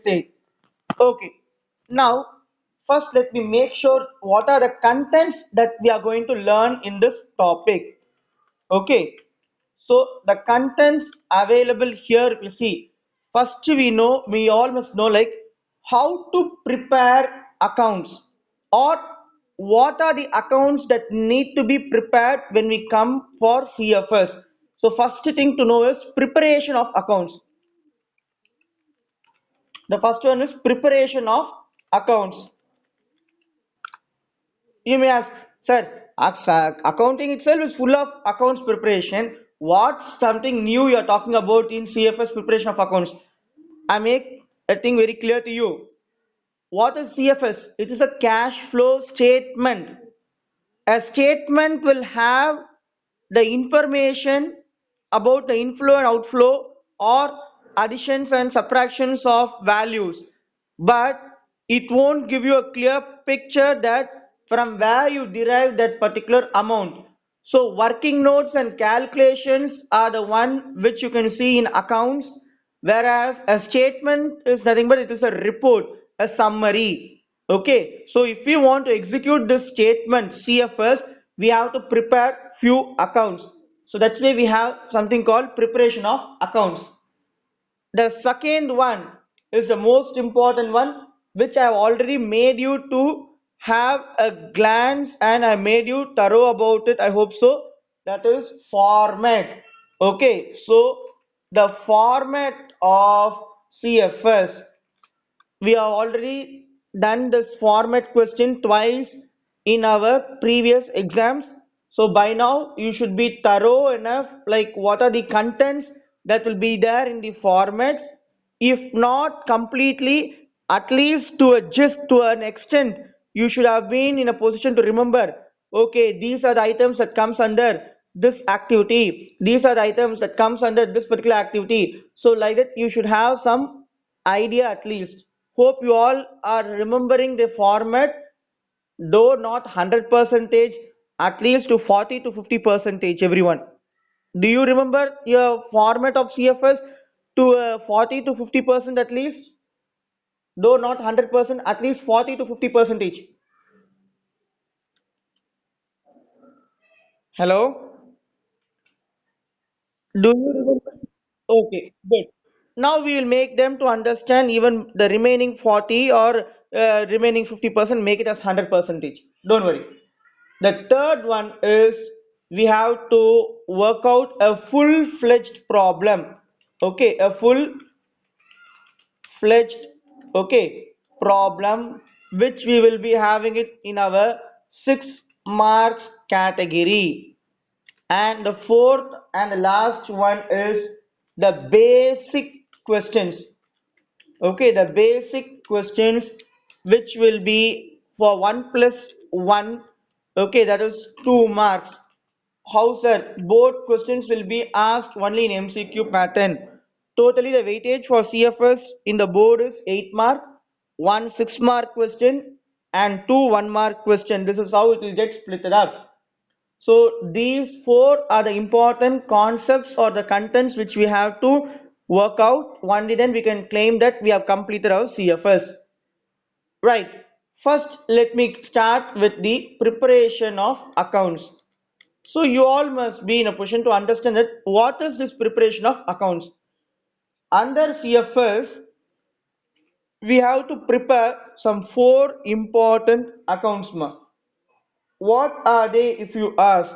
say. Okay. Now, first let me make sure what are the contents that we are going to learn in this topic. Okay. So the contents available here, you see, first we all must know like how to prepare accounts, or what are the accounts that need to be prepared when we come for CFS. So first thing to know is preparation of accounts. The first one is preparation of accounts. You may ask, sir, accounting itself is full of accounts preparation. What's something new you're talking about in CFS preparation of accounts? I make a thing very clear to you. What is CFS? It is a cash flow statement. A statement will have the information about the inflow and outflow or additions and subtractions of values, but it won't give you a clear picture that from where you derive that particular amount. So working notes and calculations are the one which you can see in accounts, whereas a statement is nothing but it is a report, a summary. Okay, so if we want to execute this statement CFS, we have to prepare few accounts. So that's why we have something called preparation of accounts. The second one is the most important one, which I have already made you to have a glance and I made you thorough about it. I hope so. That is format. Okay, so the format of CFS, we have already done this format question twice in our previous exams. So by now you should be thorough enough like what are the contents that will be there in the formats. If not completely, at least to a gist, to an extent, you should have been in a position to remember, okay, these are the items that comes under this activity, these are the items that comes under this particular activity. So like that you should have some idea at least. Hope you all are remembering the format, though not 100 percentage, at least to 40 to 50 percentage. Everyone, do you remember your format of CFS to 40 to 50% at least? Though not 100%, at least 40 to 50 percentage. Hello, do you remember? Okay, good. Now we will make them to understand even the remaining 40 or remaining 50%, make it as 100 percentage. Don't worry. The third one is we have to work out a full-fledged problem. Okay, a full-fledged, okay, problem, which we will be having it in our 6 marks category. And the fourth and the last one is the basic questions. Okay, the basic questions which will be for 1 plus 1. Okay, that is 2 marks. How, sir? Both questions will be asked only in MCQ pattern. Totally, the weightage for CFS in the board is 8 mark, one 6 mark question, and two 1 mark question. This is how it will get split up. So these four are the important concepts or the contents which we have to work out. Only then we can claim that we have completed our CFS. Right. First, let me start with the preparation of accounts. So you all must be in a position to understand that what is this preparation of accounts. Under CFS, we have to prepare some four important accounts. What are they if you ask?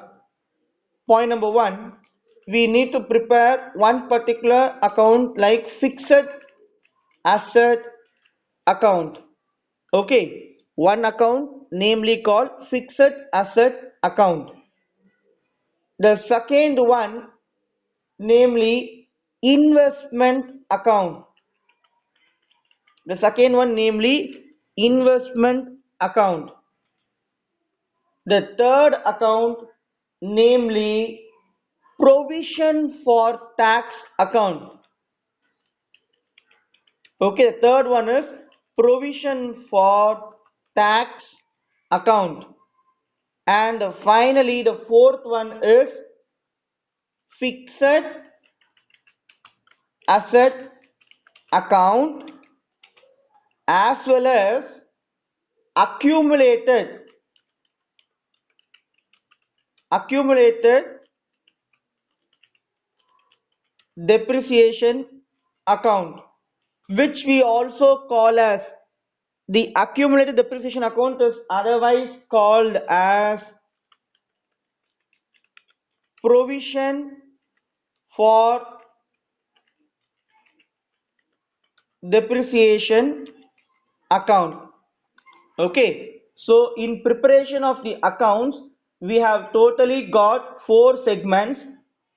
Point number one, we need to prepare one particular account like fixed asset account. Okay, one account namely called fixed asset account. The second one namely investment account. The second one namely investment account. The third account namely provision for tax account. Okay, the third one is provision for tax account. And finally, the fourth one is fixed asset account as well as accumulated accumulated depreciation account, which we also call as the accumulated depreciation account is otherwise called as provision for depreciation account. Okay, so in preparation of the accounts, we have totally got four segments: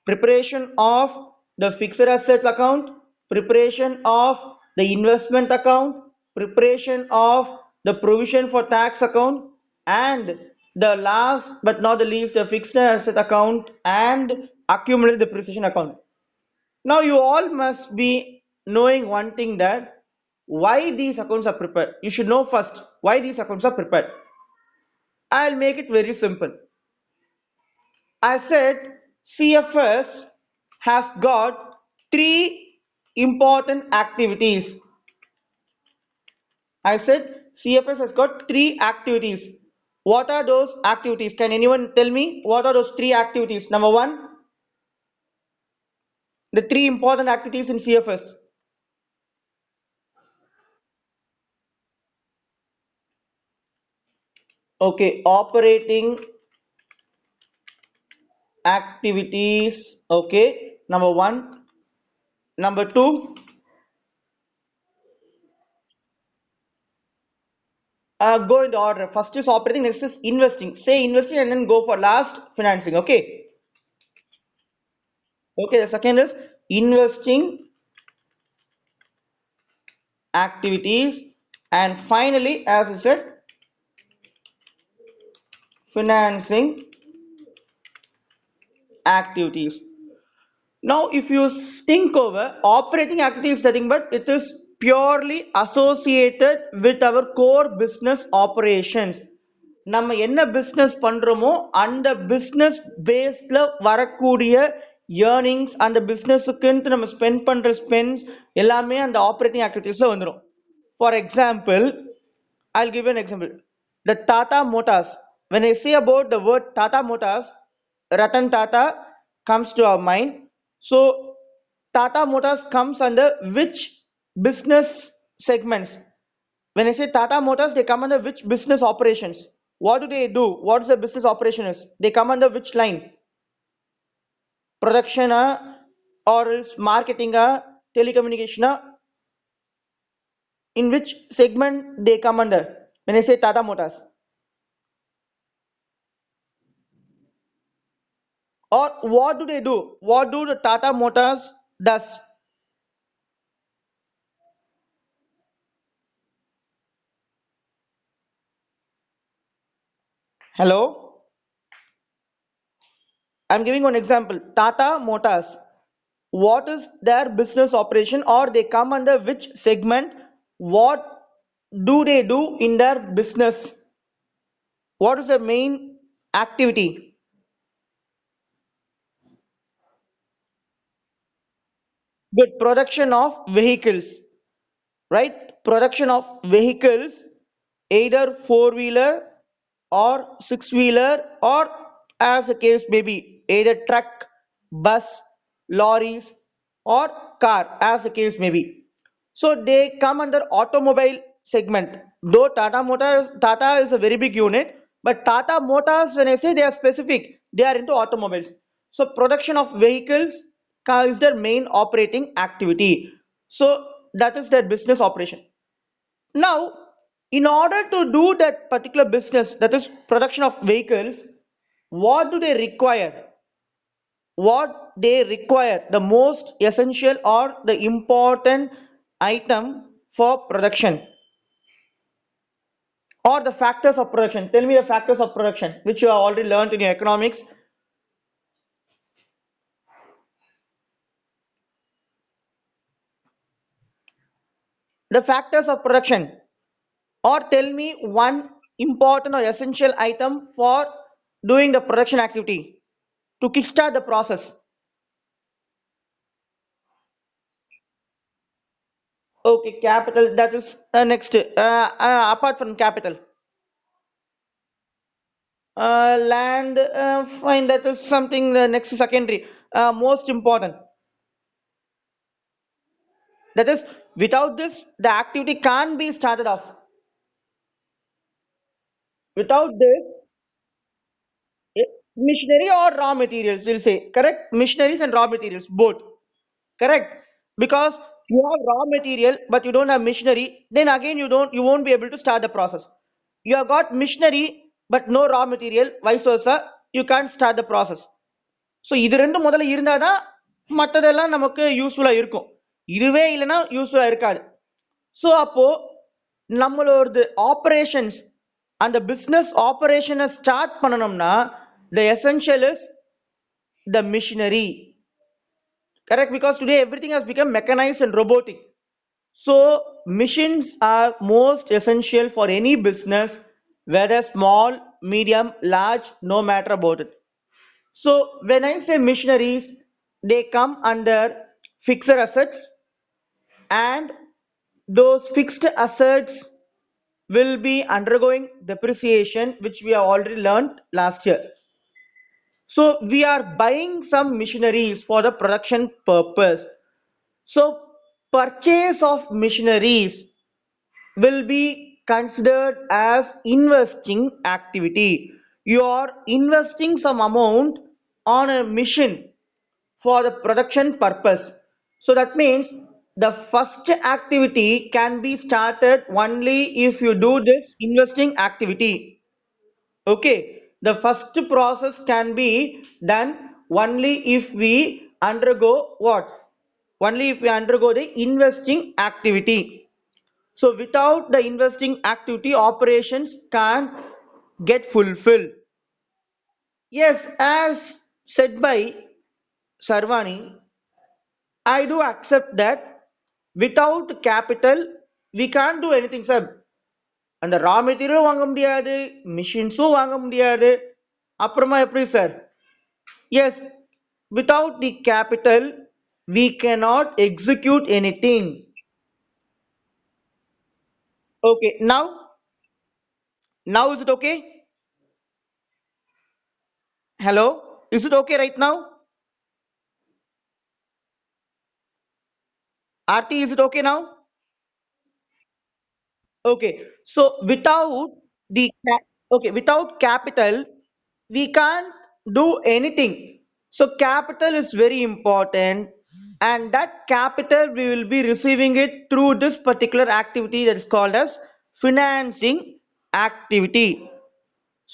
preparation of the fixed assets account, preparation of the investment account, preparation of the provision for tax account, and the last but not the least, the fixed asset account and accumulated depreciation account. Now you all must be knowing one thing, that why these accounts are prepared. You should know first why these accounts are prepared. I'll make it very simple. I said CFS has got three important activities. I said CFS has got three activities. What are those activities? Can anyone tell me what are those three activities? Number one, the three important activities in CFS. Okay, operating activities. Okay, number one. Number two, go in the order. First is operating, next is investing. Say investing and then go for last financing. Okay. Okay, the second is investing activities, and finally, as I said, financing activities. Now, if you think over operating activities, nothing but it is purely associated with our core business operations. நம்ம என்ன business பண்றோமோ அந்த business பேஸ்ல வரக்கூடிய earnings, அந்த பிஸ்னஸுக்குன்ட்டு நம்ம spend பண்ற spends எல்லாமே அந்த ஆப்ரேட்டிங் ஆக்டிவிட்டீஸ்ல வந்துடும். For example, I'll give you an example. The Tata Motors. When I say about the word Tata Motors, Ratan Tata comes to our mind. So Tata Motors comes under which business segments? When I say Tata Motors, they come under which business operations? What do they do? What's the business operation is? They come under which line? Production, or else marketing, telecommunication, in which segment they come under? When I say Tata Motors, or what do they do? What do the Tata Motors does? Hello, I'm giving one example. Tata Motors. What is their business operation, or they come under which segment? What do they do in their business? What is the main activity? Good, production of vehicles, right? Production of vehicles, either four-wheeler or six-wheeler, or as the case may be, either truck, bus, lorries, or car, as the case may be. So they come under automobile segment. Though Tata is a very big unit, but Tata Motors, when I say, they are specific, they are into automobiles. So production of vehicles is their main operating activity. So that is their business operation. Now, in order to do that particular business, that is production of vehicles, what do they require? What they require, the most essential or the important item for production, or the factors of production. Tell me the factors of production, which you have already learned in your economics. The factors of production, or tell me one important or essential item for doing the production activity to kickstart the process. Okay, capital, that is next. Apart from capital, land, fine, that is something next secondary. Most important, that is, without this, the activity can't be started off. Without this, eh, machinery or raw materials, we'll say, correct? Machineries and raw materials, both, correct? Because you have raw material, but you don't have machinery, then again you won't be able to start the process. You have got machinery, but no raw material, vice versa, you can't start the process. So இது ரெண்டும் முதல்ல இருந்தாதான் மற்றதெல்லாம் நமக்கு யூஸ்ஃபுல்லா இருக்கும். இதுவே இல்லைன்னா யூஸ்ஃபுல்லா இருக்காது. ஸோ அப்போ நம்மளோட ஆபரேஷன்ஸ், அந்த பிசினஸ் ஆபரேஷனை ஸ்டார்ட் பண்ணணும்னா the essential is the machinery, correct? Because today everything has become mechanized and robotic. So machines are most essential for any business, whether small, medium, large, no matter about it. So when I say machineries, they come under fixed assets, and those fixed assets will be undergoing depreciation, which we have already learned last year. So we are buying some machineries for the production purpose. So purchase of machineries will be considered as investing activity. You are investing some amount on a machine for the production purpose. So that means the first activity can be started only if you do this investing activity. Okay, the first process can be done only if we undergo what? Only if we undergo the investing activity. So without the investing activity, operations can't get fulfilled. Yes, as said by Sarvani, I do accept that without capital, we can't do anything, sir. அந்த ரா மெட்டீரியலும் வாங்க முடியாது, மிஷின்ஸும் வாங்க முடியாது. அப்புறமா எப்படி sir? Yes, without the capital, we cannot execute anything. Okay, now is it okay? Hello, is it okay right now? Aarti, is it okay now? Okay, so without capital, we can't do anything. So capital is very important, and that capital we will be receiving it through this particular activity that is called as financing activity.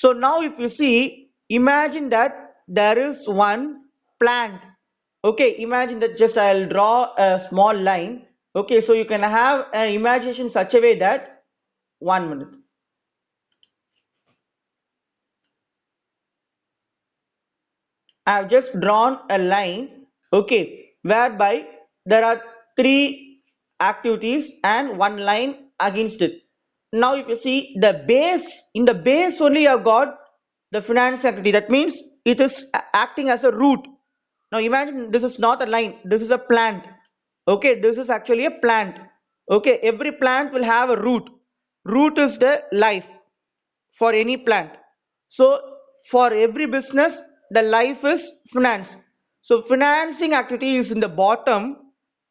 So now if you see, imagine that there is one plant. Okay, imagine that, just I'll draw a small line. Okay, so you can have an imagination such a way that, 1 minute. I have just drawn a line, okay, whereby there are three activities and one line against it. Now, if you see the base, in the base only you have got the finance activity. That means it is acting as a root. Now, imagine this is not a line, this is a plant. Okay, this is actually a plant. Okay, every plant will have a root. Root is the life for any plant. So for every business, the life is finance. So financing activity is in the bottom.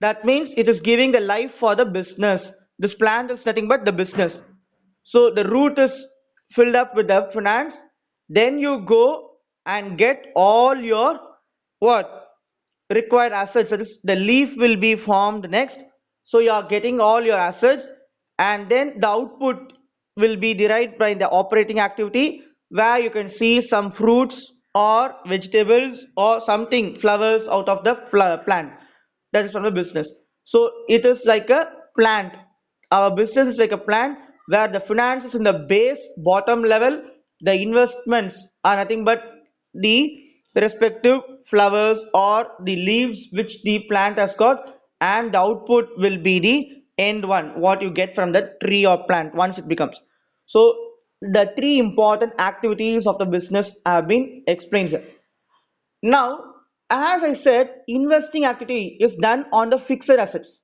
That means it is giving the life for the business. This plant is nothing but the business. So the root is filled up with the finance. Then you go and get all your what? Required assets. That is, the leaf will be formed next. So you are getting all your assets, and then the output will be derived by the operating activity, where you can see some fruits or vegetables or something, flowers out of the plant. That is from the business. So it is like a plant. Our business is like a plant where the finance is in the base bottom level. The investments are nothing but the respective flowers or the leaves which the plant has got, and the output will be the end one, what you get from the tree or plant once it becomes. So the three important activities of the business have been explained here. Now, as I said, investing activity is done on the fixed assets.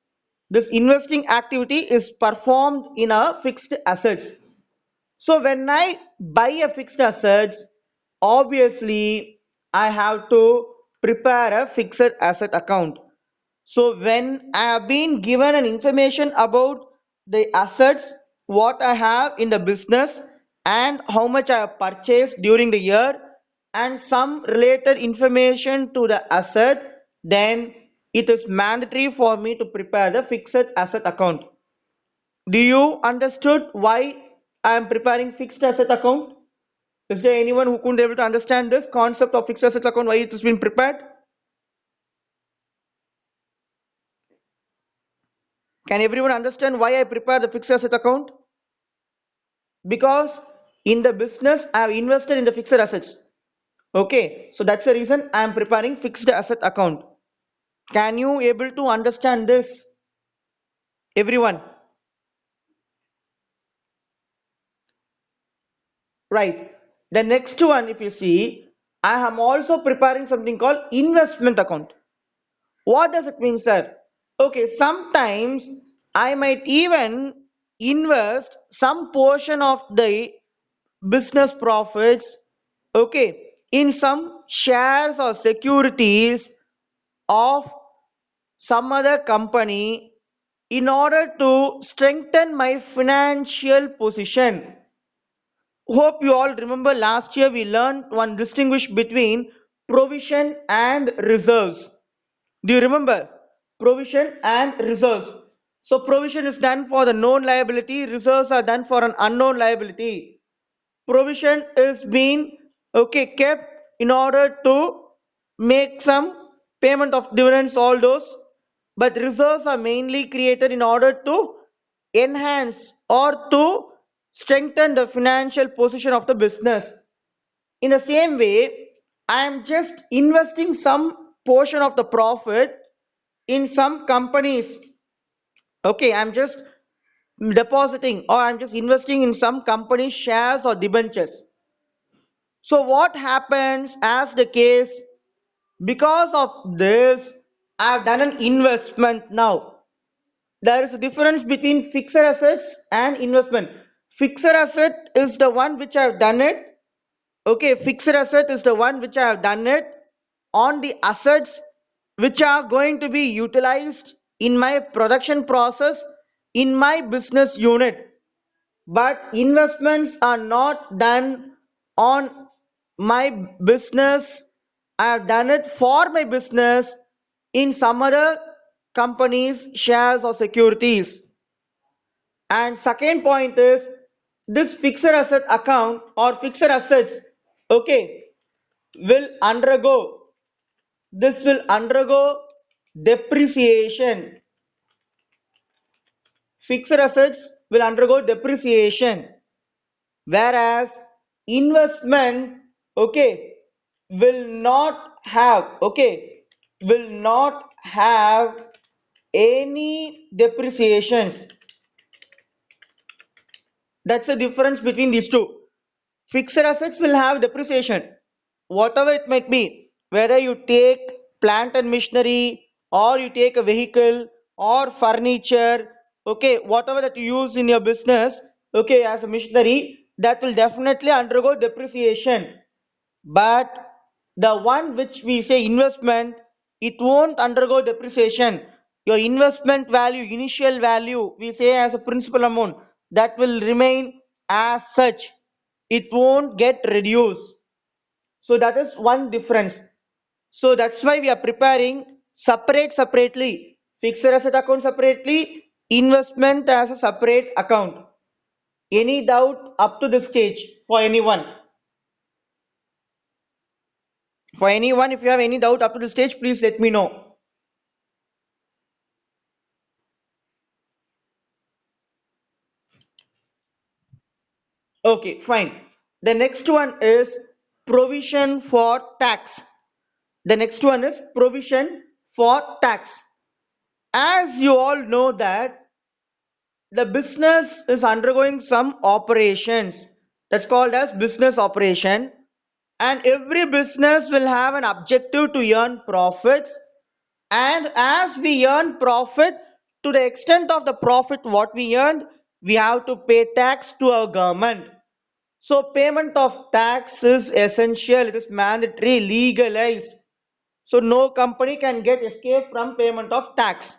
This investing activity is performed in a fixed assets. So when I buy a fixed assets, obviously I have to prepare a fixed asset account. So when I have been given an information about the assets, what I have in the business and how much I have purchased during the year and some related information to the asset, then it is mandatory for me to prepare the fixed asset account. Do you understood why I am preparing fixed asset account? Is there anyone who couldn't able to understand this concept of fixed asset account, why it has been prepared? Can everyone understand why I prepare the fixed asset account? Because in the business I have invested in the fixed assets. Okay, so that's the reason I am preparing fixed asset account. Can you able to understand this, everyone? Right. The next one, if you see, I am also preparing something called investment account. What does it mean, sir? Okay, sometimes I might even invest some portion of the business profits, okay, in some shares or securities of some other company in order to strengthen my financial position. Hope you all remember last year we learned one distinguish between provision and reserves. Do you remember? Provision and reserves. So provision is done for the known liability, reserves are done for an unknown liability. Provision is being kept in order to make some payment of dividends, all those, but reserves are mainly created in order to enhance or to strengthen the financial position of the business. In the same way, I am just investing some portion of the profit in some companies. Okay, I'm just depositing or I'm just investing in some company shares or debentures. So what happens as the case, because of this I have done an investment now. There is a difference between fixed assets and investment. Fixed asset is the one which I have done it. Okay, fixed asset is the one which I have done it on the assets which are going to be utilized in my production process in my business unit. But investments are not done on my business. I have done it for my business in some other companies, shares or securities. And second point is this fixed asset account or fixed assets, okay, will undergo this will undergo depreciation. Fixed assets will undergo depreciation, whereas investment, okay, will not have any depreciations. That's the difference between these two. Fixed assets will have depreciation, whatever it might be, whether you take plant and machinery or you take a vehicle or furniture, okay, whatever that you use in your business, okay, as a machinery, that will definitely undergo depreciation. But the one which we say investment, it won't undergo depreciation. Your investment value, initial value, we say as a principal amount, that will remain as such. It won't get reduced. So that is one difference. So that's why we are preparing separately. Fixed asset account separately, investment as a separate account. Any doubt up to this stage for anyone? For anyone, if you have any doubt up to this stage, please let me know. Okay, fine. The next one is provision for tax. The next one is provision for tax. As you all know that the business is undergoing some operations, that's called as business operation, and every business will have an objective to earn profits, and as we earn profit, To the extent of the profit what we earned, we have to pay tax to our government. So payment of tax is essential, it is mandatory, legalized. So no company can get escape from payment of tax.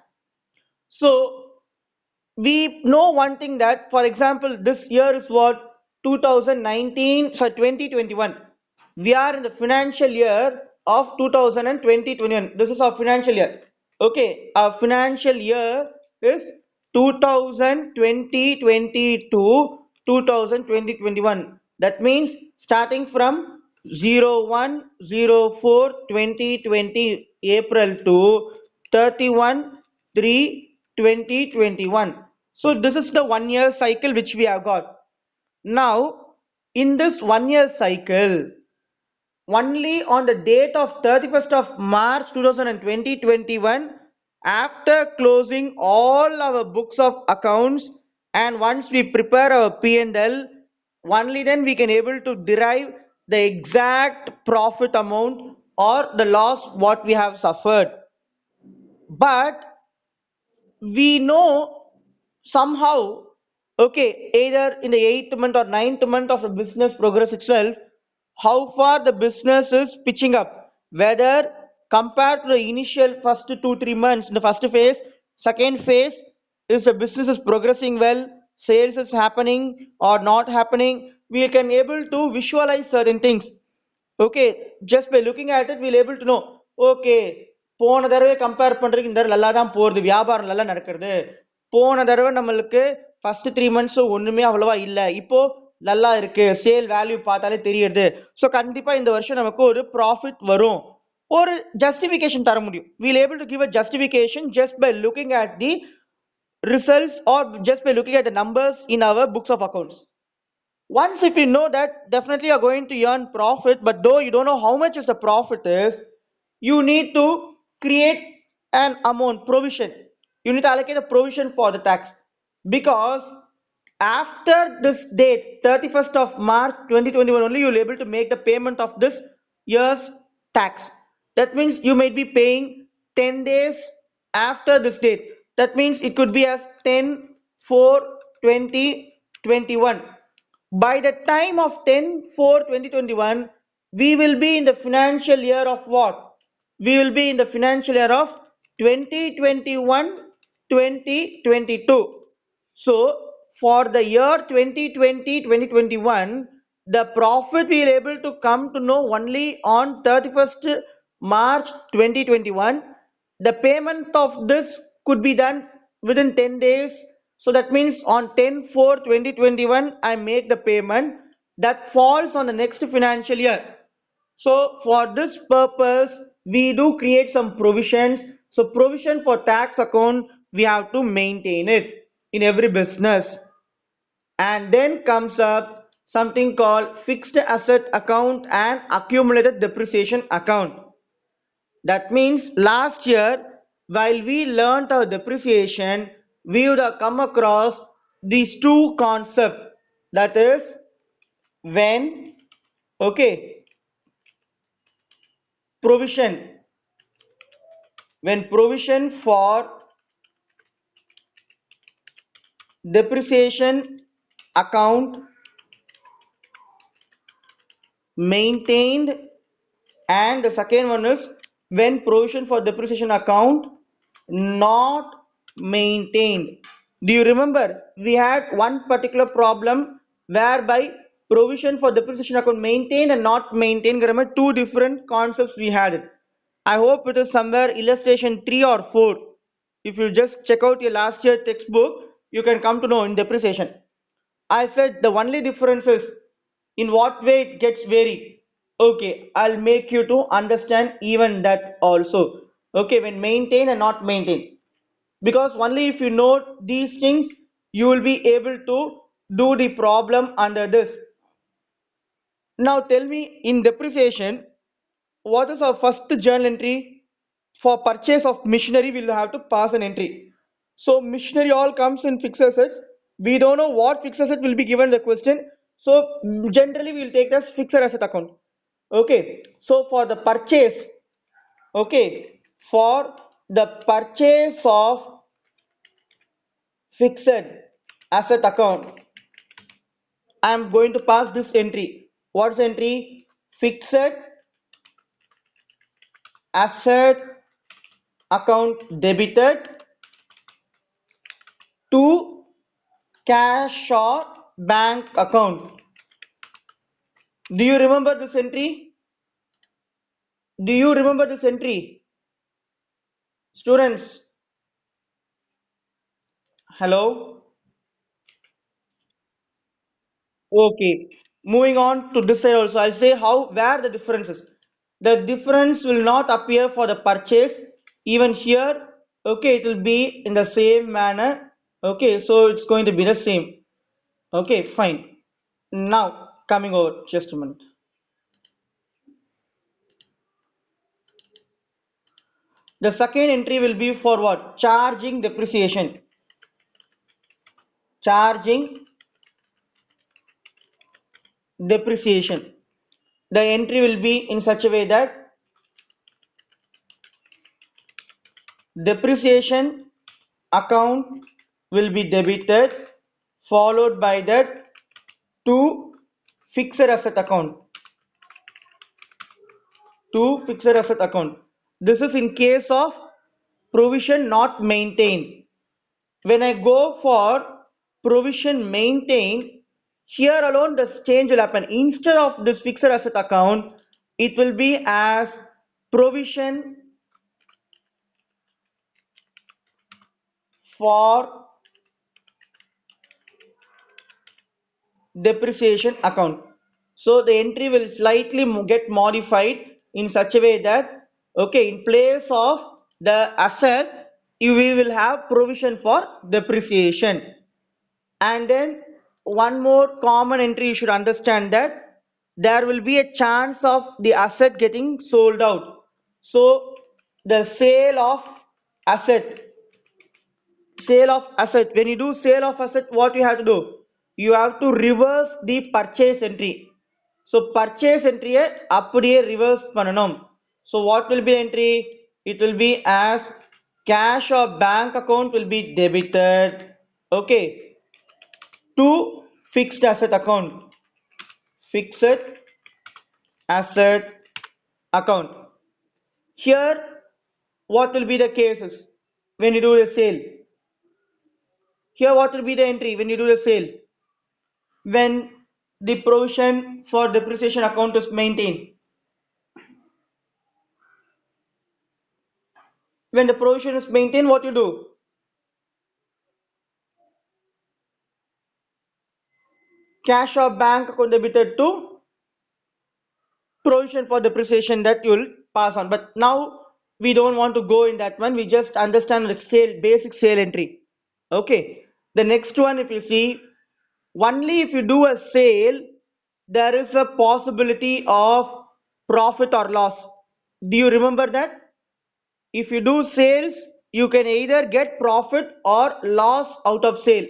So we know one thing, that for example this year is what, 2019, sorry, 2021. We are in the financial year of 2021. This is our financial year. Okay, our financial year is 2020 22 2021. That means starting from 01/04/2020 April to 31/3/2021. So this is the 1 year cycle which we have got. Now, in this 1 year cycle, only on the date of 31st of March 2021, after closing all our books of accounts and once we prepare our P&L, only then we can able to derive the exact profit amount or the loss what we have suffered. But we know somehow, okay, either in the 8th month or 9th month of the business progress itself, how far the business is pitching up, whether compared to the initial first 2 3 months in the first phase, second phase, is the business is progressing well, sales is happening or not happening. We can able to visualize certain things. Okay, just by looking at it, we'll able to know. Okay, போன தடவை compare பண்றதுக்கு இந்த தடவை நல்லா தான் போகுது, வியாபாரம் நல்லா நடக்கிறது. போன தடவை நம்மளுக்கு ஃபர்ஸ்ட் 3 months ஒண்ணுமே அவ்வளவா இல்ல, இப்போ நல்லா இருக்கு, சேல் வேல்யூ பார்த்தாலே தெரியுது. ஸோ கண்டிப்பா இந்த வருஷம் நமக்கு ஒரு ப்ராஃபிட் வரும், ஒரு ஜஸ்டிஃபிகேஷன் தர முடியும். we'll able to give a justification just by looking at the results or just by looking at the numbers in our books of accounts. Once if you know that, definitely you're going to earn profit, but though you don't know how much is the profit is, you need to create an amount provision. You need to allocate a provision for the tax, because after this date 31st of March 2021 only you will be able to make the payment of this year's tax. That means you might be paying 10 days after this date. That means it could be as 10/4/2021. By the time of 10/4/2021, we will be in the financial year of what? We will be in the financial year of 2021/2022. So for the year 2020/2021, the profit we will able to come to know only on 31st March 2021. The payment of this could be done within 10 days. So that means on 10/4/2021, I make the payment that falls on the next financial year. So for this purpose, we do create some provisions. So provision for tax account, we have to maintain it in every business. And then comes up something called fixed asset account and accumulated depreciation account. That means last year, while we learnt our depreciation, we would have come across these two concepts. That is, when, okay, provision, when provision for depreciation account maintained, and the second one is when provision for depreciation account not maintained. Do you remember we had one particular problem whereby provision for depreciation account maintained and not maintained, remember, two different concepts we had it. I hope it is somewhere illustration 3 or 4. If you just check out your last year textbook, you can come to know in depreciation. I said the only difference is in what way it gets varied. Okay, I'll make you to understand even that also. Okay, when maintain and not maintain. Because only if you know these things, you will be able to do the problem under this. Now tell me, in depreciation, what is our first journal entry? For purchase of machinery, we'll have to pass an entry. So machinery all comes in fixed assets. We don't know what fixed asset will be given the question. So generally we will take this fixed asset account. Okay. So for the purchase, okay, for the purchase of fixed asset account. I am going to pass this entry. What's entry? Fixed asset account debited to cash or bank account. Do you remember this entry? Do you remember this entry? Students, hello? Okay. Moving on to this side also, I'll say how where the difference is. The difference will not appear for the purchase. Even here, okay, it will be in the same manner. Okay, so it's going to be the same. Okay, fine. Now coming over, just a minute. The second entry will be for what? Charging depreciation. Charging depreciation. The entry will be in such a way that depreciation account will be debited, followed by that to fixed asset account. To fixed asset account. This is in case of provision not maintained. When I go for provision maintained, here alone the change will happen. Instead of this fixed asset account, it will be as provision for depreciation account. So the entry will slightly get modified in such a way that, okay, in place of the asset, we will have provision for depreciation. And then one more common entry you should understand, that there will be a chance of the asset getting sold out. So the sale of asset, when you do sale of asset, what you have to do? You have to reverse the purchase entry. So purchase entry அப்படியே reverse பண்ணணும். So what will be entry? It will be as cash or bank account will be debited, okay, to fixed asset account. Fixed asset account. Here what will be the cases when you do the sale? Here what will be the entry when you do the sale? When the provision for depreciation account is maintained. When the provision is maintained, what you do? Cash or bank account debited to provision for depreciation, that you'll pass on. But now we don't want to go in that one. We just understand the sale, basic sale entry. Okay. The next one, if you see, only if you do a sale, there is a possibility of profit or loss. Do you remember that? If you do sales, you can either get profit or loss out of sale.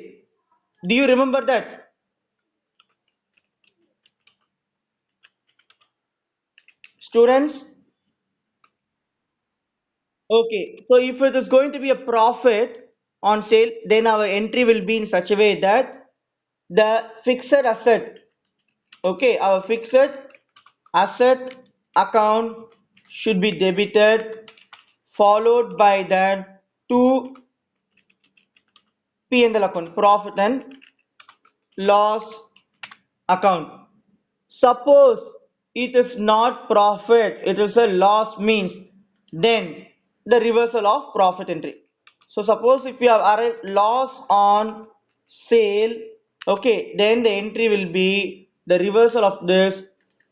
Do you remember that? Students? Okay, so if it is going to be a profit on sale, then our entry will be in such a way that the fixed asset, okay, our fixed asset account should be debited, followed by that to P&L account, profit and loss account. Suppose it is not profit, it is a loss, means then the reversal of profit entry. So suppose if you have arrived loss on sale, okay, then the entry will be the reversal of this.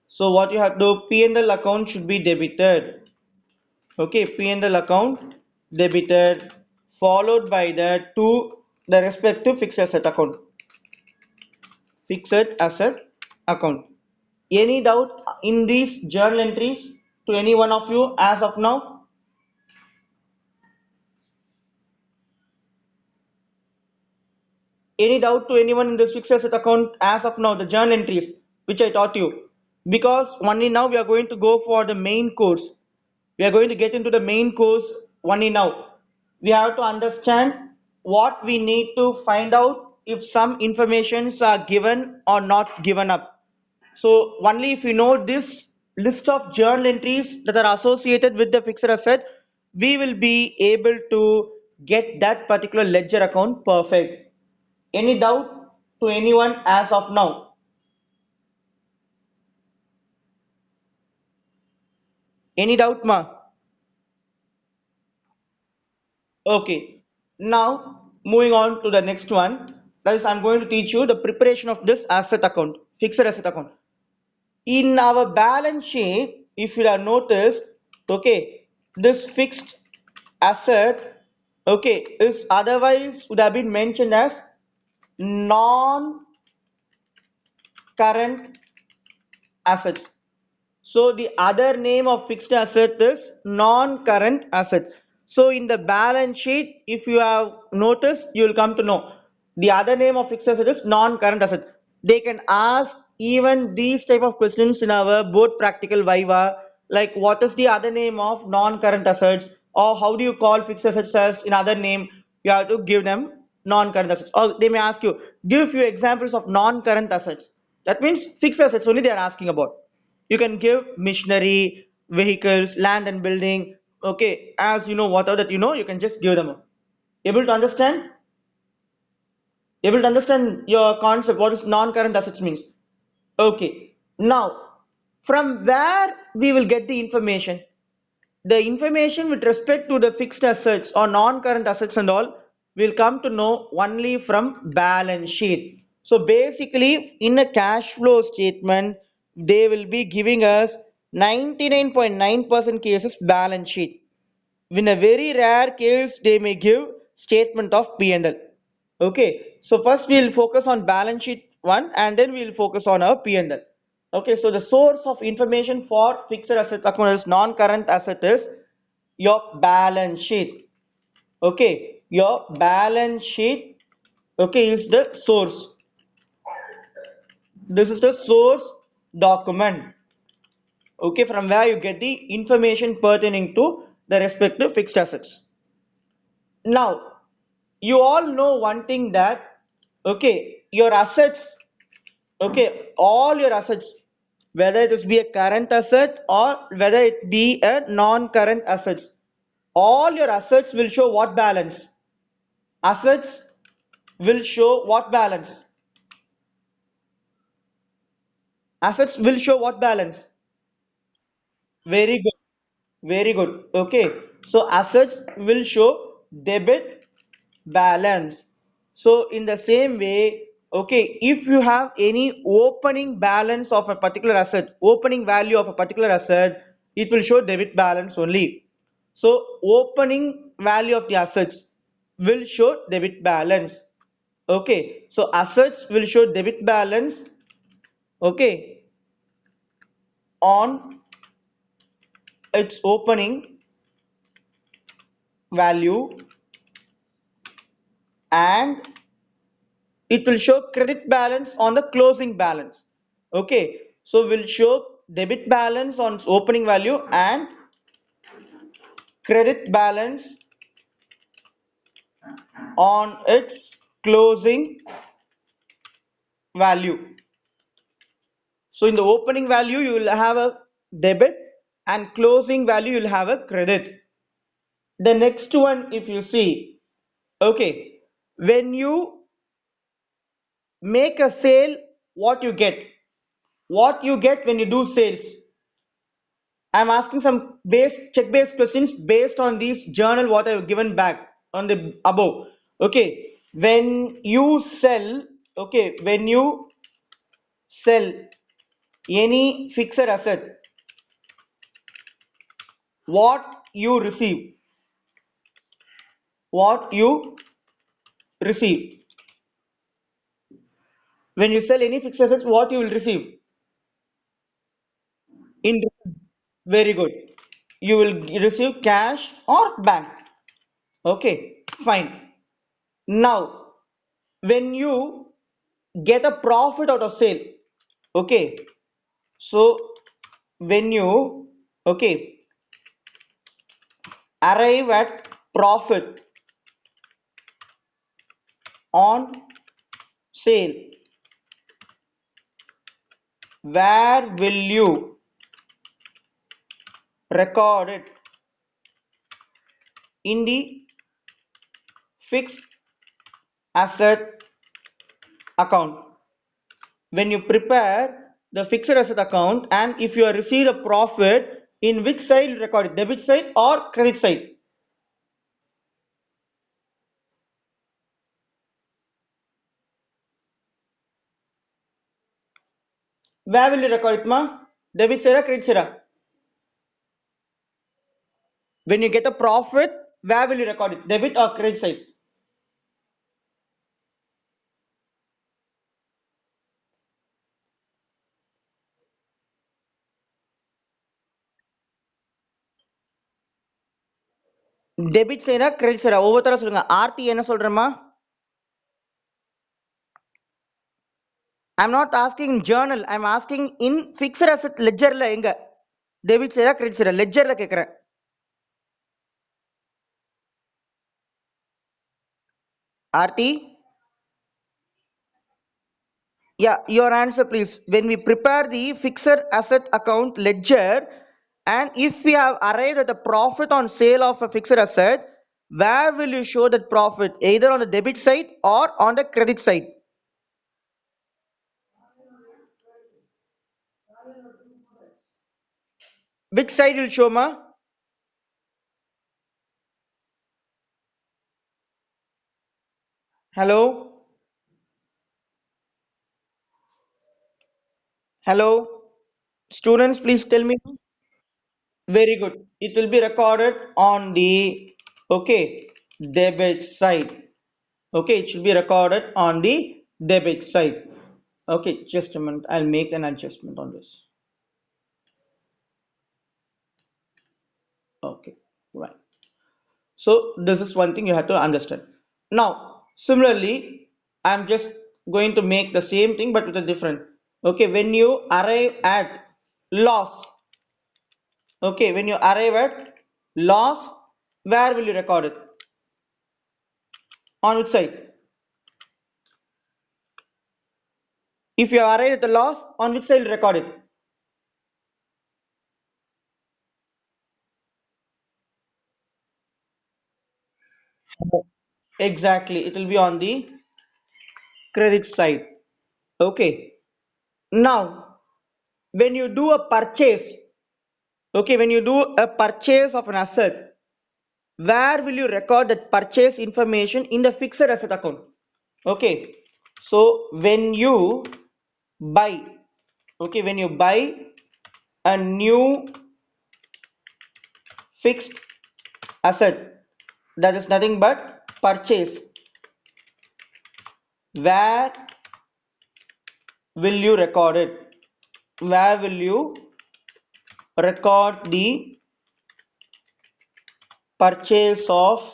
So what you have to do, P&L account should be debited. Okay, P&L account debited, followed by that to the respective fixed asset account. Fixed asset account. Any doubt in these journal entries to any one of you as of now? Any doubt to anyone in this fixed asset account as of now, the journal entries which I taught you? Because only now we are going to go for the main course. We are going to get into the main course only now. We have to understand what we need to find out if some informations are given or not given up. So only if you know this list of journal entries that are associated with the fixed asset, we will be able to get that particular ledger account perfect. Any doubt to anyone as of now? Any doubt, ma? Okay. Now moving on to the next one. That is, I'm going to teach you the preparation of this asset account, fixed asset account. In our balance sheet, if you have noticed, okay, this fixed asset, okay, is otherwise would have been mentioned as non current assets. So the other name of fixed asset is non-current asset. So in the balance sheet, if you have noticed, you will come to know the other name of fixed asset is non-current asset. They can ask even these type of questions in our board practical viva, like what is the other name of non-current assets, or how do you call fixed assets as in other name? You have to give them non-current assets. Or they may ask you, give few examples of non-current assets. That means fixed assets only they are asking about. You can give machinery, vehicles, land and building. Okay, as you know, whatever that you know, you can just give them. Able to understand? Able to understand your concept, what is non-current assets means? Okay. Now, from where we will get the information? The information with respect to the fixed assets or non-current assets and all will come to know only from balance sheet. So basically in a cash flow statement, they will be giving us 99.9% cases balance sheet. In a very rare case, they may give statement of P&L. Okay, so first we'll focus on balance sheet one and then we'll focus on our P&L. Okay, so the source of information for fixed asset account is non-current asset is your balance sheet. Okay, your balance sheet, okay, is the source. This is the source document. Okay, from where you get the information pertaining to the respective fixed assets. Now, you all know one thing that, okay, your assets, okay, all your assets, whether it is be a current asset or whether it be a non-current assets, all your assets will show what balance? Assets will show what balance? Assets will show what balance? Very good. Very good. Okay. So assets will show debit balance. So in the same way, okay, if you have any opening balance of a particular asset, opening value of a particular asset, it will show debit balance only. So opening value of the assets will show debit balance. Okay. So assets will show debit balance. Okay. On its opening value, and it will show credit balance on the closing balance. Okay, so we'll show debit balance on its opening value and credit balance on its closing value. So in the opening value you will have a debit and closing value you'll have a credit. The next one, if you see, okay, when you make a sale, what you get? What you get when you do sales? I'm asking some base check based questions based on these journal what I've given back on the above. Okay, when you sell, okay, when you sell any fixed asset, what you receive? What you receive? When you sell any fixed assets, what you will receive? In very good. You will receive cash or bank. Okay, fine. Now, when you get a profit out of sale, okay, so when you, okay, arrive at profit, on sale, where will you record it? In the fixed asset account. When you prepare the fixed asset account, and if you are received a profit, in which side you record it, debit side or credit side? Where will you record it, ma? Debit side or credit side? When you get a profit, where will you record it, debit or credit side? Debit சைடா credit சைடா ஒவ்வொருத்தர சொல்லுங்க. ஆர்த்தி என்ன சொல்றேம்மா? I'm not asking in journal, I'm asking in fixed asset ledgerல எங்க debit சைடா credit சைடா லெட்ஜர்ல கேக்குறேன். Aarthi, yeah, your answer please. When we prepare the fixed asset account ledger, and if we have arrived at the profit on sale of a fixed asset, where will you show that profit, either on the debit side or on the credit side? Which side will show, ma? Hello, hello, students, please tell me. Very good. It will be recorded on the, okay, debit side. Okay, it should be recorded on the debit side. Okay, just a minute. I'll make an adjustment on this. Okay, right. So this is one thing you have to understand. Now, similarly, I'm just going to make the same thing but with a different. Okay, when you arrive at loss, okay, when you arrive at loss, where will you record it? On which side? If you arrive at the loss, on which side will record it? Exactly, it will be on the credit side. Okay. Now, when you do a purchase, okay, when you do a purchase of an asset, where will you record that purchase information in the fixed asset account? Okay. So when you buy, okay, when you buy a new fixed asset, that is nothing but purchase, where will you record it? Where will you record the purchase of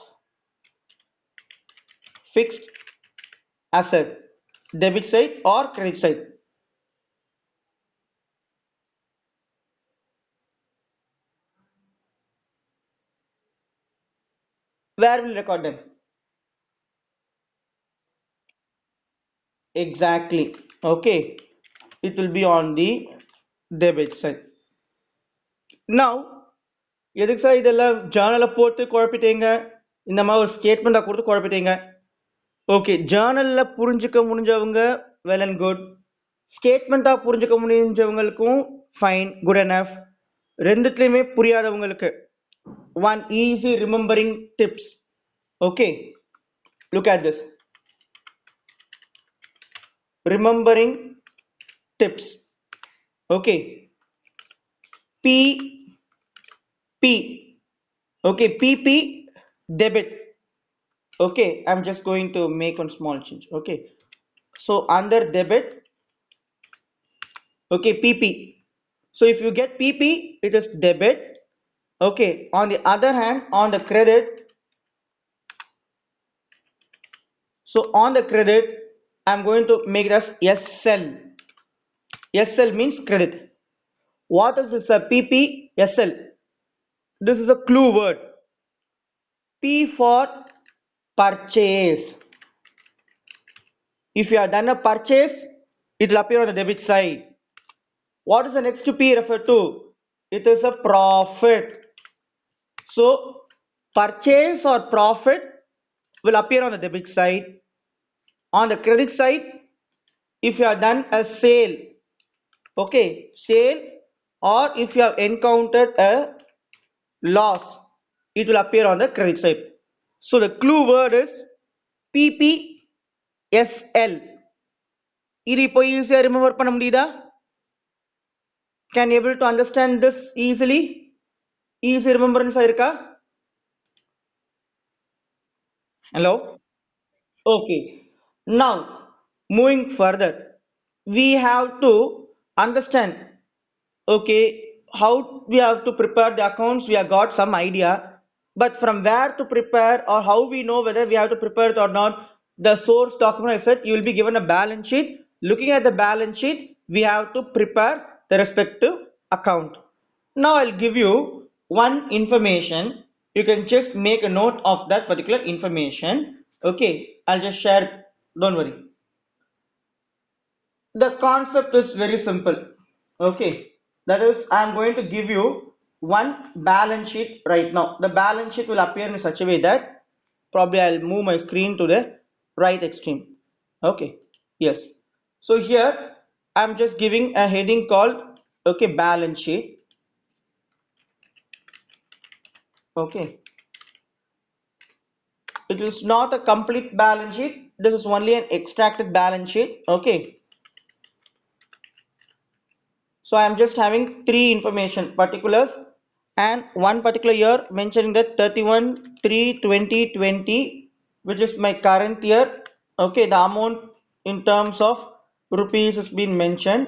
fixed asset, debit side or credit side? Where will you record them? Exactly. Okay. It will be on the debit side. Now, எதுக்கு sir இதெல்லாம் ஜேர்னலை போட்டு குழப்பிட்டீங்க, இந்த மாதிரி ஒரு ஸ்டேட்மெண்ட்டை கொடுத்து குழப்பிட்டீங்க? Okay, ஜேர்னலில் புரிஞ்சுக்க முடிஞ்சவங்க வெல் அண்ட் குட், ஸ்டேட்மெண்ட்டாக புரிஞ்சுக்க முடிஞ்சவங்களுக்கும் ஃபைன், குட் எனஃப். ரெண்டுத்துலேயுமே புரியாதவங்களுக்கு one easy remembering tips. Okay, look at this. Remembering tips. Okay, P P. Okay, PP debit. Okay, I'm just going to make one small change. Okay, so under debit, okay, PP. So if you get PP, it is debit. Okay, on the other hand, on the credit, so on the credit, I'm going to make it as SL. SL means credit. What is this? A PP SL. This is a clue word. P for purchase. If you have done a purchase, it will appear on the debit side. What is the next P refer to? It is a profit. So purchase or profit will appear on the debit side. On the credit side, if you have done a sale, okay, sale, or if you have encountered a loss, it will appear on the credit side. So the clue word is PPSL. இது இப்போ ஈஸியா remember பண்ண முடியுதா? Can you able to understand this easily? Easy remembrance இருக்கா? Hello? Okay. Now, moving further, we have to understand, okay, how we have to prepare the accounts. We have got some idea, but from where to prepare or how we know whether we have to prepare it or not, the source document I said you will be given a balance sheet. Looking at the balance sheet, we have to prepare the respective account. Now I'll give you one information. You can just make a note of that particular information. Okay, I'll just share, don't worry. The concept is very simple. Okay, that is, I'm going to give you one balance sheet right now. The balance sheet will appear in such a way that probably I'll move my screen to the right extreme. Okay, yes, so here I'm just giving a heading called, okay, balance sheet. Okay, it is not a complete balance sheet, this is only an extracted balance sheet. Okay, so I am just having three information particulars and one particular year mentioning that 31/3/2020, which is my current year. Okay, the amount in terms of rupees has been mentioned,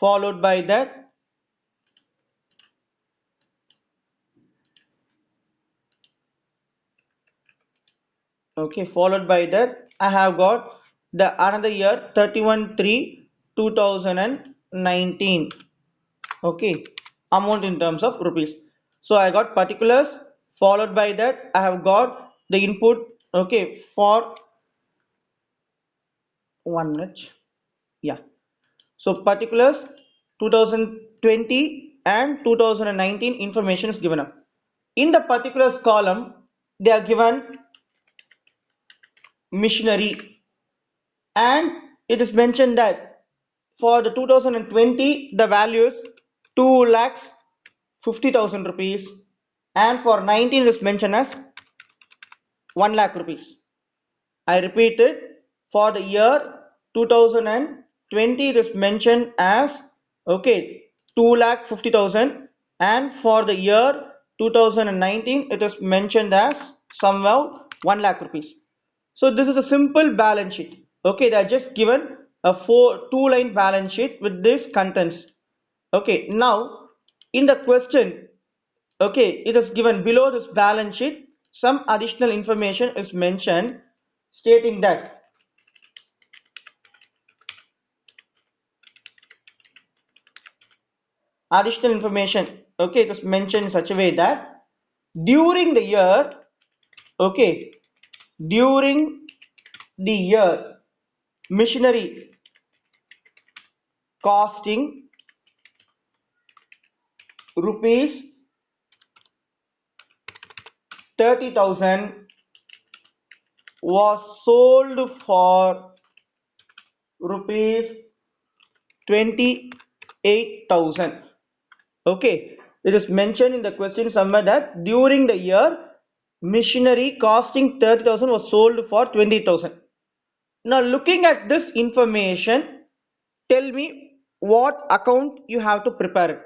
followed by that I have got the another year 31/3/2019. Okay, amount in terms of rupees. So I got particulars, followed by that I have got the input, okay, for 1 minute. Yeah, so particulars 2020 and 2019 information is given up. In the particulars column, they are given machinery, and it is mentioned that for the 2020 the value is 2,50,000 rupees, and for 19 is mentioned as 1 lakh rupees. I repeat it, for the year 2020 it is mentioned as, okay, 2,50,000, and for the year 2019 it is mentioned as somehow 1 lakh rupees. So this is a simple balance sheet. Okay, they are just given a two-line balance sheet with these contents. Okay, now in the question, okay, it is given below this balance sheet, some additional information is mentioned stating that additional information, okay, it is mentioned in such a way that during the year, okay, during the year, machinery costing rupees 30,000 was sold for rupees 28,000. Okay, it is mentioned in the question somewhere that during the year machinery costing 30,000 was sold for 20,000. Now looking at this information, tell me what account you have to prepare.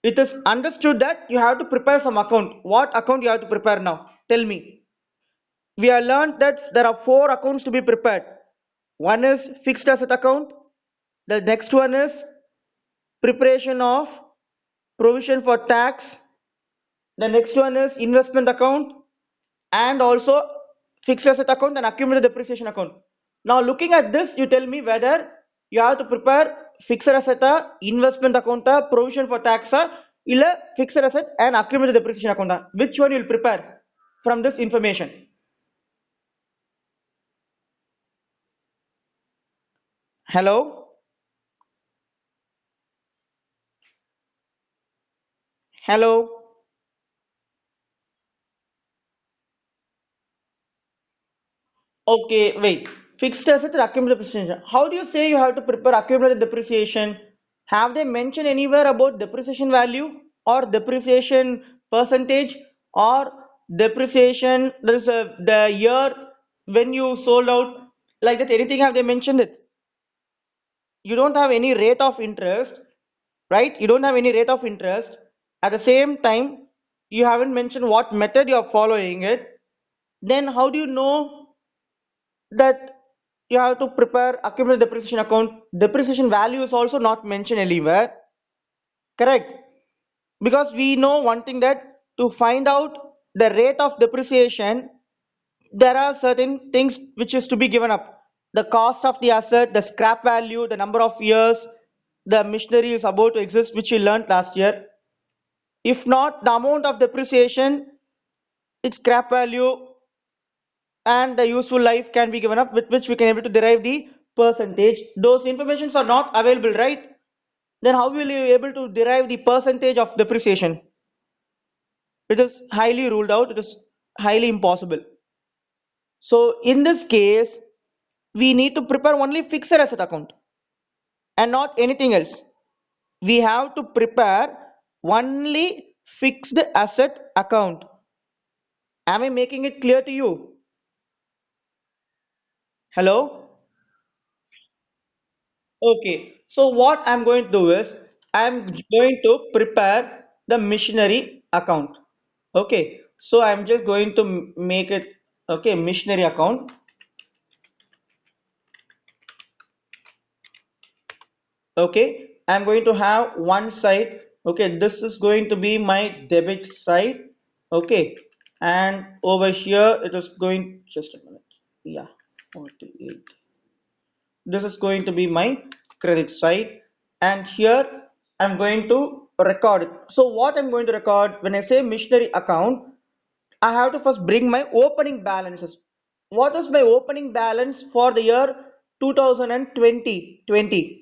It is understood that you have to prepare some account. What account you have to prepare now? Tell me. We have learned that there are four accounts to be prepared. One is fixed asset account. The next one is preparation of provision for tax. The next one is investment account, and also fixed asset account and accumulated depreciation account. Now looking at this, you tell me whether you have to prepare fixed asset, investment account, provision for tax, illa fixed asset and accumulated depreciation account. Which one you will prepare from this information? Hello? Hello? Okay, wait. Fixed asset or accumulated depreciation. How do you say you have to prepare accumulated depreciation? Have they mentioned anywhere about depreciation value or depreciation percentage or depreciation? There is the year when you sold out, like that. Anything have they mentioned it? You don't have any rate of interest, right? You don't have any rate of interest. At the same time, you haven't mentioned what method you are following it. Then how do you know that you have to prepare accumulated depreciation account? Depreciation value is also not mentioned anywhere, correct? Because we know one thing, that to find out the rate of depreciation, there are certain things which is to be given up: the cost of the asset, the scrap value, the number of years the machinery is about to exist, which you learned last year. If not, the amount of depreciation, its scrap value, and the useful life can be given up, with which we can able to derive the percentage. Those informations are not available, right? Then how will you able to derive the percentage of depreciation? It is highly ruled out, it is highly impossible. So in this case, we need to prepare only fixed asset account and not anything else. We have to prepare only fixed asset account. Am I making it clear to you? Hello? Okay, so what I'm going to do is I'm going to prepare the missionary account. Okay, so I'm just going to make it, okay, missionary account. Okay, I'm going to have one side. Okay, this is going to be my debit side. Okay, and over here it is going, just a minute. Yeah, 48. This is going to be my credit side, and here I'm going to record it. So what I'm going to record when I say missionary account, I have to first bring my opening balances. What is my opening balance for the year 2020?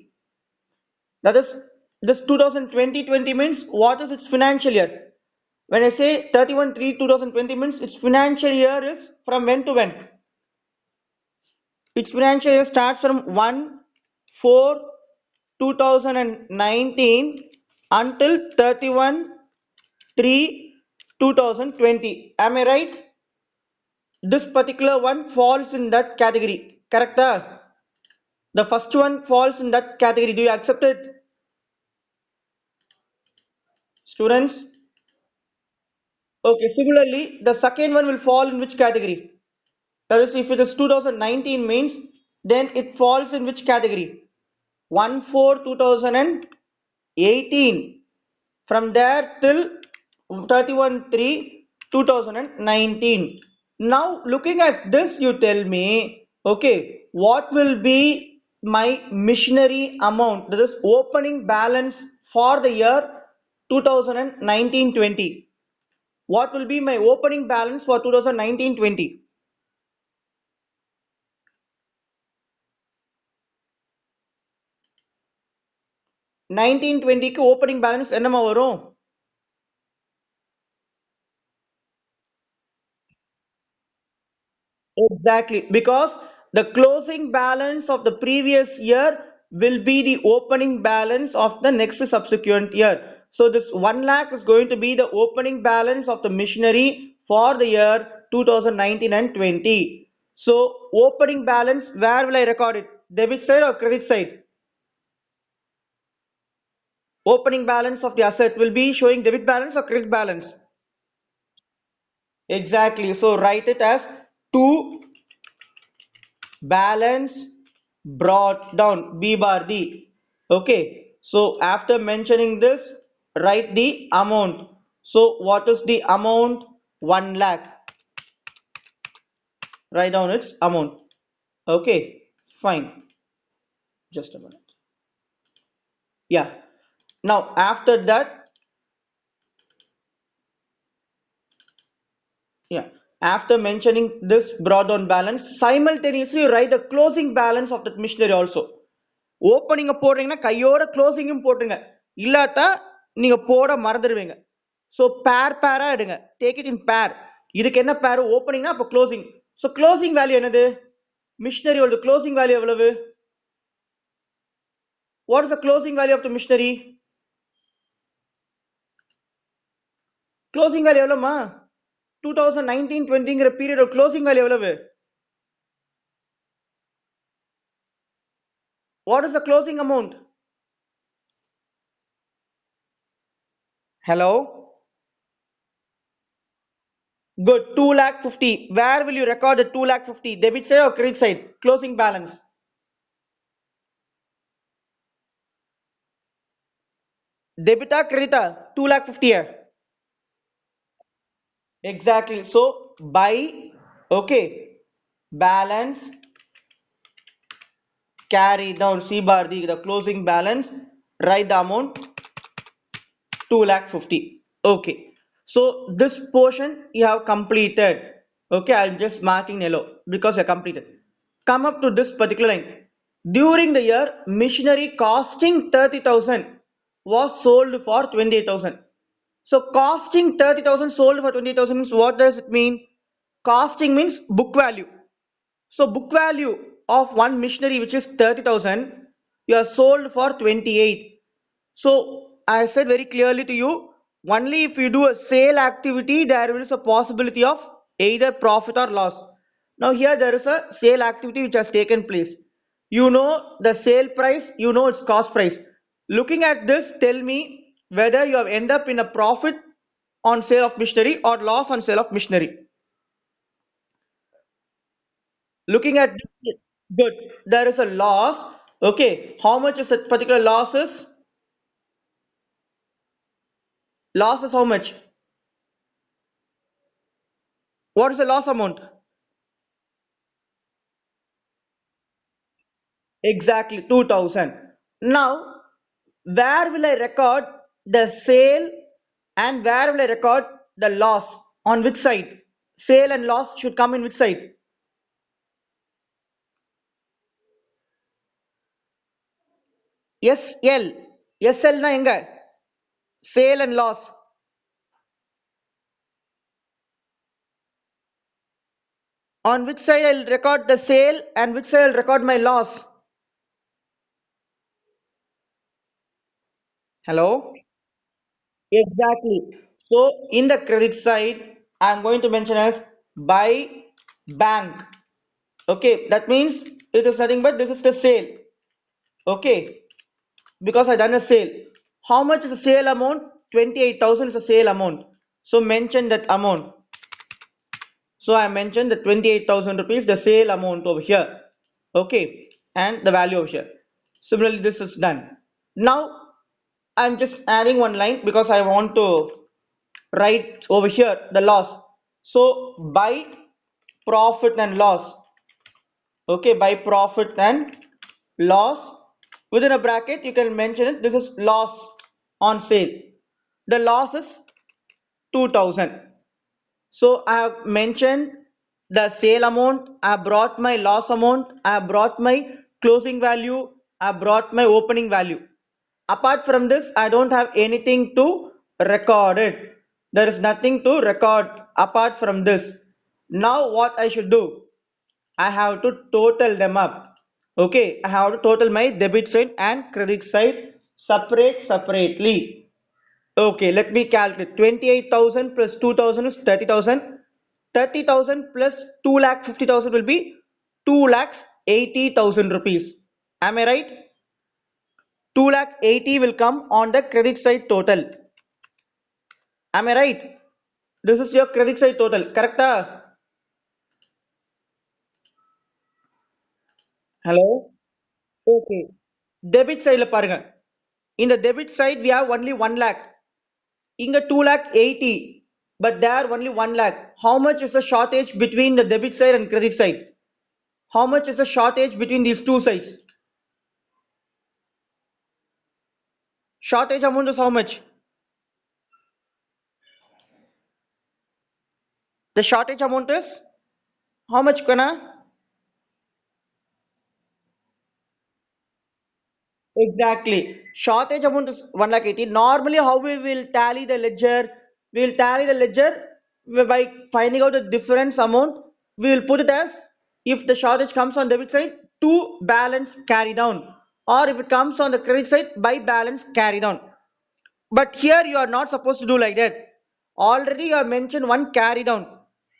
That is, this 2020 means what is its financial year? When I say 31 3 2020 means its financial year is from when to when? Its financial year starts from 1 4 2019 until 31 3 2020. Am I right? This particular one falls in that category. Correct? The first one falls in that category. Do you accept it, students? Okay, similarly, the second one will fall in which category? That is, if it is 2019 means, then it falls in which category? 1 4 2018. From there till 31 3 2019. Now, looking at this, you tell me, okay, what will be my missionary amount? That is opening balance for the year 2019-20. What will be my opening balance for 2019-20? 19-20க்கு opening balance என்னமா வரும்? Exactly, because the closing balance of the previous year will be the opening balance of the next subsequent year. So this 1 lakh is going to be the opening balance of the missionary for the year 2019 and 20. So opening balance, where will I record it? Debit side or credit side? Opening balance of the asset will be showing debit balance or credit balance? Exactly. So write it as 2 balance brought down, B bar D. Okay, so after mentioning this, write the amount. So what is the amount? 1 lakh. Write down its amount. Okay, fine. Just a minute. Yeah. Now after that, yeah. After mentioning this brought down balance, simultaneously write the closing balance of that machinery also. Opening போடுறீங்கன்னா கையோட க்ளோசிங்கும் போட்டுருங்க, இல்லாட்டா நீங்க போட மறந்துடுவீங்க. So பேரா எடுங்க, take it in பேர். இதுக்கு என்ன பேர்? ஓப்பனிங்னா அப்போ க்ளோசிங். ஸோ க்ளோசிங் வேல்யூ என்னது? மிஷினரியோட க்ளோசிங் வேல்யூ எவ்வளவு? What is the closing value of the machinery? Closing value எவ்வளோமா? 2019-20ங்கிற பீரியட் க்ளோசிங் வேல்யூ எவ்வளவு? What is the closing amount? Hello? Good. 2 lakh 50. Where will you record the 2 lakh 50? Debit side or credit side? Closing balance. Debit or credit? 2 lakh 50. Exactly. So by, okay, balance carry down C bar the closing balance, write the amount 2 lakh 50. Okay, so this portion you have completed. Okay, I'm just marking yellow because you completed. Come up to this particular line. During the year, machinery costing 30,000 was sold for 28,000. So costing 30,000 sold for 28,000 means what does it mean? Costing means book value. So book value of one machinery which is 30,000, you are sold for 28. So I said very clearly to you, only if you do a sale activity, there is a possibility of either profit or loss. Now here there is a sale activity which has taken place. You know the sale price, you know its cost price. Looking at this, tell me whether you have end up in a profit on sale of machinery or loss on sale of machinery. Looking at this, good, there is a loss. Okay, how much is that particular losses? Loss is how much? What is the loss amount? Exactly 2000. Now, where will I record the sale and where will I record the loss? On which side? Sale and loss should come in which side? SL. SL na enga? Sale and loss. On which side I'll record the sale and which side I'll record my loss? Hello? Exactly. So in the credit side, I'm going to mention as by bank. Okay, that means it is nothing but this is the sale. Okay, because I done a sale. How much is the sale amount? 28,000 is the sale amount. So mention that amount. So I mentioned the 28,000 rupees, the sale amount over here. Okay, and the value over here. Similarly, this is done. Now I'm just adding one line because I want to write over here the loss. So by profit and loss. Okay, by profit and loss, within a bracket you can mention it, this is loss on sale. The loss is 2000. So I have mentioned the sale amount, I have brought my loss amount, I have brought my closing value, I have brought my opening value. Apart from this, I don't have anything to record it. There is nothing to record apart from this. Now what I should do? I have to total them up. Okay, I have to total my debit side and credit side separately. Okay, let me calculate. 28,000 plus 2,000 is 30,000. 30,000 plus 2 lakh 50,000 will be 2 lakhs 80,000 rupees. Am I right? 2 lakh 80 will come on the credit side total. Am I right? This is your credit side total. Correct? Hello? Okay. Debit side la பாருங்க. In the debit side, we have only 1 lakh. In the 2 lakh 80, but there only 1 lakh. How much is the shortage between the debit side and credit side? How much is the shortage between these two sides? Shortage amount is how much? The shortage amount is how much, Kana? Exactly. Shortage amount is 1 lakh 80. Normally, how we will tally the ledger? We will tally the ledger by finding out the difference amount. We will put it as, if the shortage comes on debit side, to balance carry down, or if it comes on the credit side, by balance carry down. But here you are not supposed to do like that. Already you have mentioned one carry down.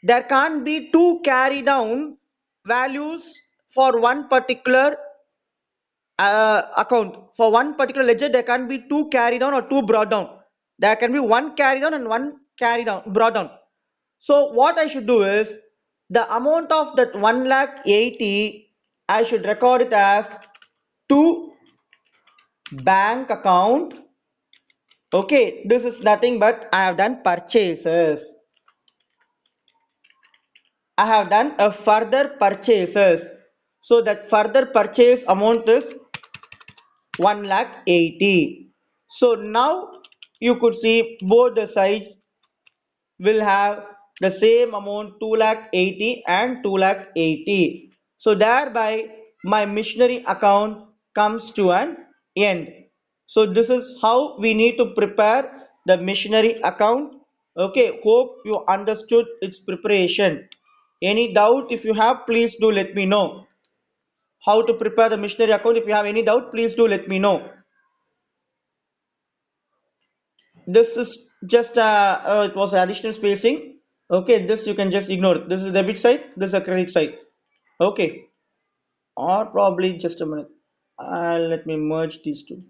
There can't be two carry down values for one particular account. For one particular ledger, there can be two carry down or two brought down. There can be one carry down and one carry down brought down. So what I should do is, the amount of that 1 lakh 80, I should record it as to bank account. Okay, this is nothing but I have done purchases. I have done a further purchases. So that further purchase amount is 1 lakh 80. So now you could see both the sides will have the same amount, 2 lakh 80 and 2 lakh 80. So thereby my missionary account comes to an end. So this is how we need to prepare the missionary account. Okay, hope you understood its preparation. Any doubt if you have, please do let me know. How to prepare the missionary account? If you have any doubt, please do let me know. This is just it was additional spacing. Okay, this you can just ignore. This is the debit side, this is a credit side. Okay, or probably just a minute. Let me merge these two.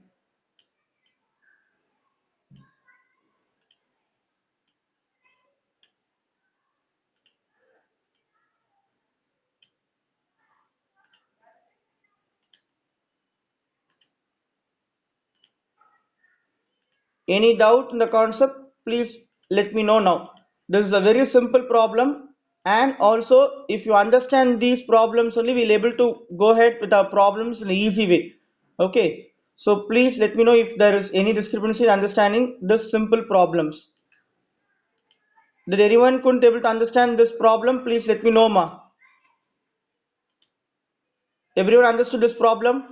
Any doubt in the concept, please let me know now. This is a very simple problem, and also if you understand these problems only, we'll able to go ahead with our problems in an easy way. Okay, so please let me know if there is any discrepancy in understanding this simple problems. Did anyone couldn't able to understand this problem? Please let me know, ma. Everyone understood this problem?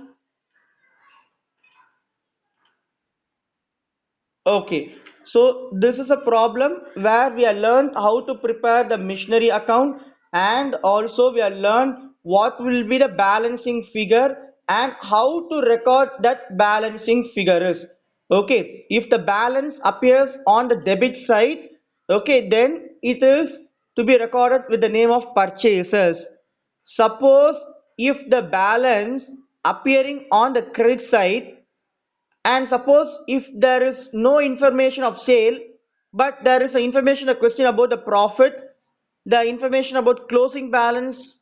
Okay, so this is a problem where we have learned how to prepare the missionary account, and also we have learned what will be the balancing figure and how to record that balancing figure is. Okay, if the balance appears on the debit side, okay, then it is to be recorded with the name of purchases. Suppose if the balance appearing on the credit side, and suppose if there is no information of sale, but there is a information, a question about the profit, the information about closing balance,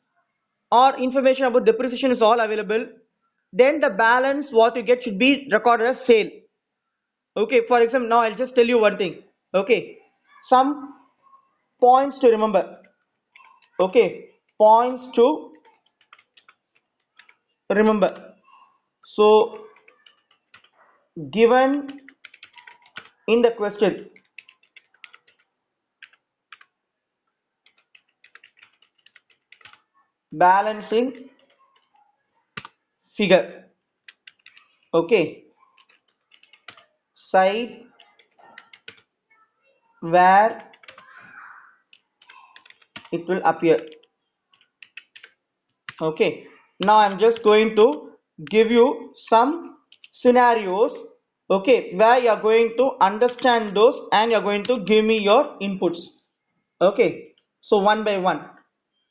or information about depreciation is all available, then the balance what you get should be recorded as sale. Okay, for example, now I'll just tell you one thing. Okay, some points to remember. Okay, points to remember. So given in the question, balancing figure. Okay, side where it will appear. Okay, now I'm just going to give you some scenarios, okay, where you're going to understand those and you're going to give me your inputs. Okay, so one by one.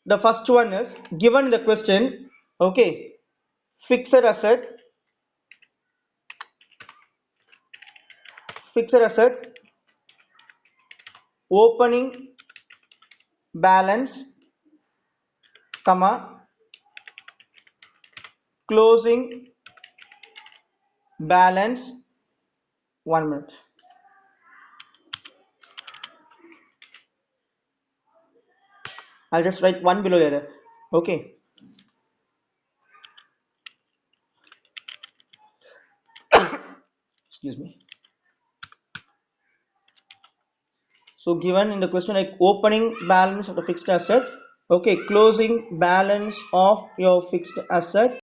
The first one is given in the question. Okay, fixed asset opening balance, comma, closing balance. 1 minute. I'll just write one below there. Okay, excuse me. So given in the question, like opening balance of the fixed asset, okay, closing balance of your fixed asset,